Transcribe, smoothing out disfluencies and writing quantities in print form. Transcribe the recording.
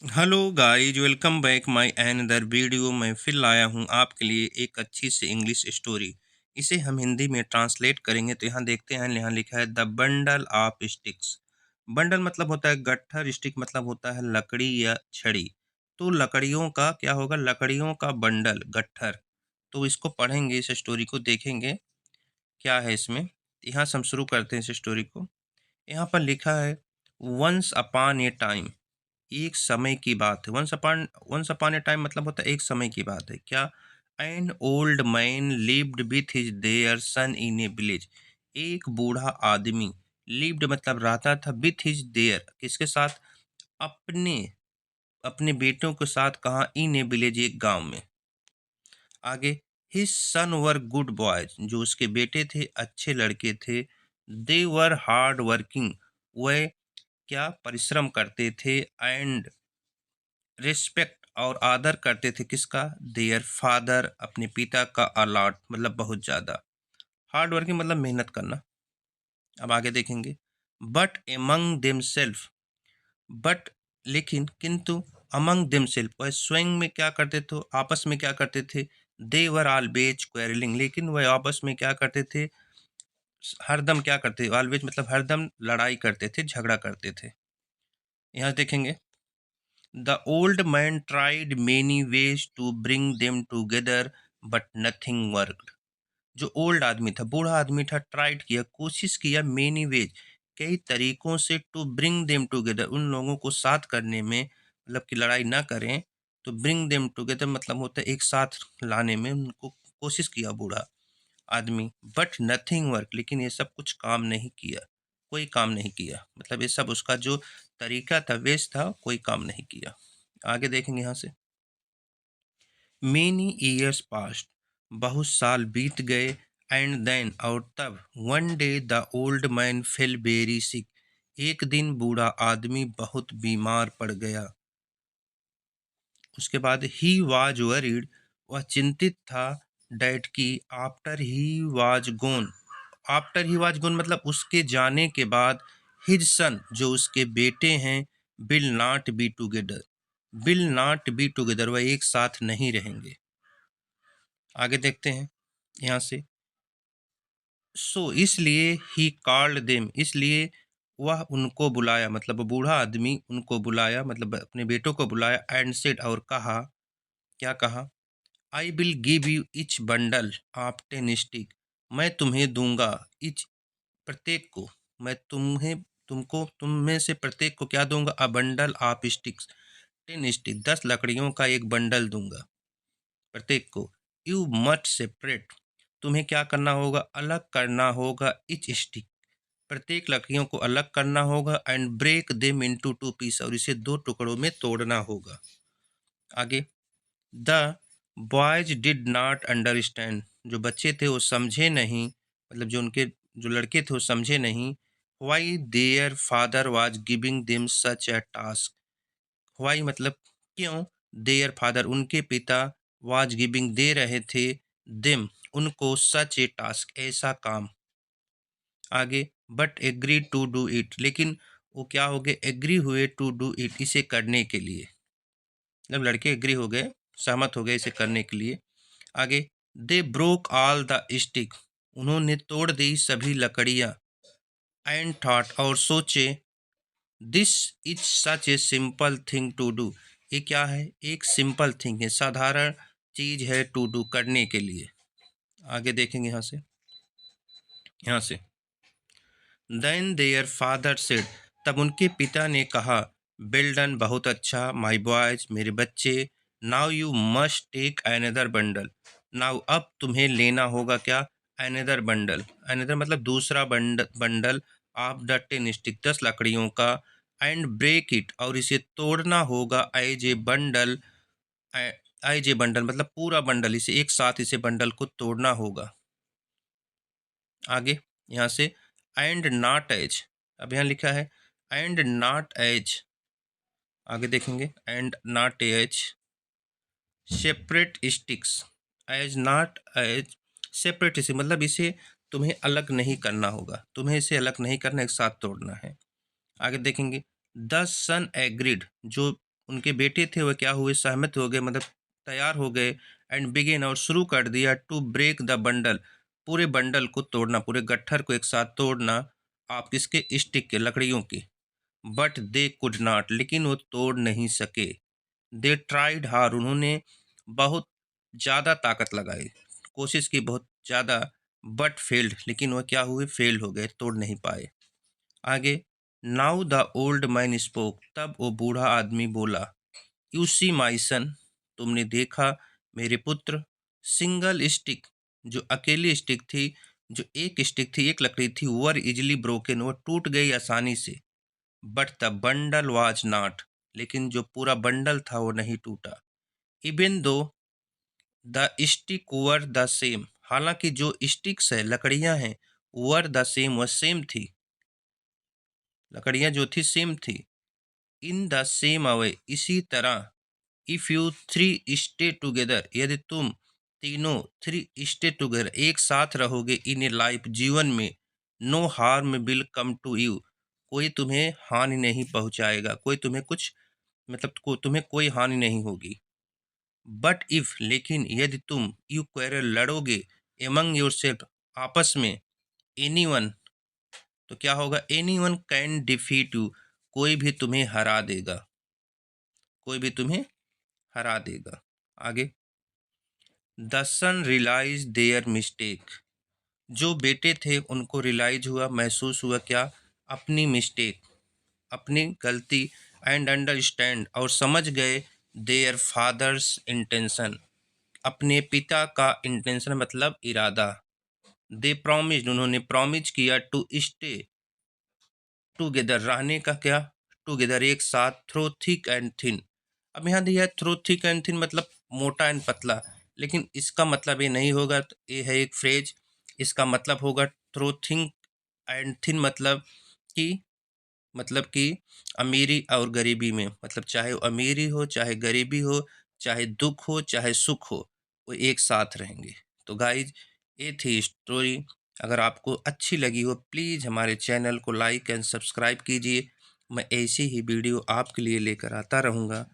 Hello guys, welcome back my another video. मैं फिर लाया हूँ आपके लिए एक अच्छी सी इंग्लिश स्टोरी। इसे हम हिंदी में ट्रांसलेट करेंगे तो यहाँ देखते हैं, यहाँ लिखा है the bundle of sticks. Bundle मतलब होता है गट्ठर, स्टिक मतलब होता है लकड़ी या छड़ी। तो लकड़ियों का क्या होगा? लकड़ियों का बंडल, गट्ठर। तो इसको पढ़ेंगे, इस स्टोरी को देखेंगे क्या है इसमें। यहाँ से हम शुरू करते हैं इस स्टोरी को। यहाँ पर लिखा है वंस अपॉन ए टाइम। एक समय की बात है। वंस अपॉन ए टाइम मतलब होता है एक समय की बात है। क्या? An old man lived with his their son in a village. एक बूढ़ा आदमी, लिव्ड मतलब रहता था, विथ हिज देयर किसके साथ? अपने अपने बेटों के साथ। कहाँ? इन ए विलेज, एक गांव में। आगे, his son were good boys, जो उसके बेटे थे अच्छे लड़के थे। दे वर हार्ड वर्किंग, वह क्या परिश्रम करते थे। एंड रिस्पेक्ट और आदर करते थे किसका? देयर फादर, अपने पिता का। अलॉट मतलब बहुत ज़्यादा। हार्ड वर्किंग मतलब मेहनत करना। अब आगे देखेंगे। But among them self, but लेकिन किंतु, अमंग देम सेल्फ वह स्वयं में क्या करते थे? आपस में क्या करते थे? दे वर ऑलवेज क्वेरलिंग, लेकिन वह आपस में क्या करते थे? हरदम क्या करते? ऑलवेज मतलब हरदम लड़ाई करते थे, झगड़ा करते थे। यहाँ देखेंगे। The old man tried many ways to bring them together, but nothing worked. जो ओल्ड आदमी था, बूढ़ा आदमी था, ट्राइड किया, कोशिश किया, मेनी वेज कई तरीकों से, टू ब्रिंग देम टुगेदर उन लोगों को साथ करने में, मतलब कि लड़ाई ना करें। तो ब्रिंग देम टुगेदर मतलब होता है एक साथ लाने में, उनको कोशिश किया बूढ़ा आदमी। बट नथिंग वर्क, लेकिन ये सब कुछ काम नहीं किया। कोई काम नहीं किया मतलब ये सब उसका जो तरीका था, वेस्ट था, कोई काम नहीं किया। आगे देखेंगे यहाँ से। मेनी ईयर्स पास्ट, बहुत साल बीत गए। एंड देन और तब, one day the old man fail very sick, एक दिन बूढ़ा आदमी बहुत बीमार पड़ गया। उसके बाद ही वाज वरीड, वह चिंतित था। डैट की after he was gone, after he was gone मतलब उसके जाने के बाद। हिज सन, जो उसके बेटे हैं, will not be together, will not be together वह एक साथ नहीं रहेंगे। आगे देखते हैं यहाँ से। सो इसलिए ही कॉल्ड देम, इसलिए वह उनको बुलाया, मतलब बूढ़ा आदमी उनको बुलाया, मतलब अपने बेटों को बुलाया। एंड सेड और कहा, क्या कहा? I will give you etch bundle of 10 stick, मैं तुम्हें दूंगा, इच प्रत्येक को, मैं तुम में से प्रत्येक को क्या दूंगा? A bundle of sticks, 10 stick 10 लकड़ियों का एक बंडल दूंगा प्रत्येक को। यू मस्ट सेपरेट, तुम्हें क्या करना होगा? अलग करना होगा। इच स्टिक, प्रत्येक लकड़ियों को अलग करना होगा। And break them into two piece, और इसे दो टुकड़ों में तोड़ना होगा। आगे, the boys did not understand, जो बच्चे थे वो समझे नहीं, मतलब जो उनके जो लड़के थे वो समझे नहीं। Why their father was giving them such a task, why मतलब क्यों? देयर फादर उनके पिता, वाज गिविंग दे रहे थे, देम उनको, सच ए टास्क ऐसा काम। आगे, but agree to do it, लेकिन वो क्या हो गए? एग्री हुए, टू डू इट इसे करने के लिए, मतलब लड़के एग्री हो गए, सहमत हो गए इसे करने के लिए। आगे, they broke all the stick, उन्होंने तोड़ दी सभी लकड़ियां। एंड थॉट और सोचे, this is such a simple thing to do, ये क्या है? एक सिंपल थिंग है, साधारण चीज है, टू डू करने के लिए। आगे देखेंगे यहाँ से। देन देयर फादर सेड, तब उनके पिता ने कहा, वेल डन बहुत अच्छा, माय बॉयज मेरे बच्चे। Now you must take another bundle, now अब तुम्हें लेना होगा क्या? अनदर बंडल, अनदर मतलब दूसरा बंडल ऑफ द 10 स्टिक 10 लकड़ियों का। एंड ब्रेक इट, और इसे तोड़ना होगा। As a bundle, as a bundle मतलब पूरा बंडल, इसे एक साथ इसे बंडल को तोड़ना होगा। आगे यहाँ से, एंड नॉट एज, अब यहाँ लिखा है एंड नॉट एज, आगे देखेंगे। And not as separate sticks, as not as separate stick मतलब इसे तुम्हें अलग नहीं करना होगा, तुम्हें इसे अलग नहीं करना, एक साथ तोड़ना है। आगे देखेंगे। द सन एग्रीड, जो उनके बेटे थे वह क्या हुए, सहमत हो गए, मतलब तैयार हो गए। एंड बिगिन और शुरू कर दिया टू ब्रेक द बंडल, पूरे बंडल को तोड़ना, पूरे गट्ठर को एक साथ तोड़ना, आप किसके, स्टिक के, लकड़ियों के। बट दे कुड नॉट, लेकिन वो तोड़ नहीं सके। दे ट्राइड हार, उन्होंने बहुत ज़्यादा ताकत लगाई, कोशिश की बहुत ज़्यादा। बट फेल्ड, लेकिन वह क्या हुए, फेल हो गए, तोड़ नहीं पाए। आगे, now the old man spoke, तब वो बूढ़ा आदमी बोला, यू सी माई सन, तुमने देखा मेरे पुत्र, सिंगल स्टिक, जो अकेली स्टिक थी, जो एक स्टिक थी, एक लकड़ी थी, वर इजिली ब्रोकन, वो टूट गई आसानी से। But the bundle was not, लेकिन जो पूरा बंडल था वो नहीं टूटा। Even though the stick were the same, हालांकि जो स्टिक्स है, लकड़ियां हैं, वर द सेम, वह सेम थी, लकड़ियां जो थी सेम थी। इन द सेम अवे, इसी तरह। If you three stay together, यदि तुम तीनों, थ्री स्टे टुगेदर, एक साथ रहोगे, इन ए लाइफ, जीवन में, no harm will come to you, कोई तुम्हें हानि नहीं पहुंचाएगा, कोई तुम्हें कुछ, मतलब तुम्हें कोई हानि नहीं होगी। बट इफ, लेकिन यदि तुम, यू क्वेरल, लड़ोगे, एमंग योरसेल्फ, आपस में, एनीवन, तो क्या होगा, एनीवन कैन डिफीट यू, कोई भी तुम्हें हरा देगा, कोई भी तुम्हें हरा देगा। आगे, the son realise their mistake, जो बेटे थे उनको रियलाइज हुआ, महसूस हुआ क्या, अपनी मिस्टेक, अपनी गलती। एंड अंडरस्टैंड, और समझ गए, देयर फादर्स इंटेंशन, अपने पिता का इंटेंशन मतलब इरादा। दे प्रॉमिस्ड, उन्होंने प्रॉमिस किया, टू स्टे टुगेदर, रहने का क्या, टुगेदर, एक साथ, थ्रो थिक एंड थिन। अब यहाँ दिया है थ्रो थिक एंड थिन, मतलब मोटा एंड पतला, लेकिन इसका मतलब ये नहीं होगा, तो ये है एक फ्रेज, इसका मतलब होगा थ्रो थिंक एंड थिन, मतलब कि अमीरी और गरीबी में, मतलब चाहे वो अमीरी हो, चाहे गरीबी हो, चाहे दुख हो, चाहे सुख हो, वो एक साथ रहेंगे। तो गाइज, ये थी स्टोरी। अगर आपको अच्छी लगी हो, प्लीज़ हमारे चैनल को लाइक एंड सब्सक्राइब कीजिए। मैं ऐसी ही वीडियो आपके लिए लेकर आता रहूँगा।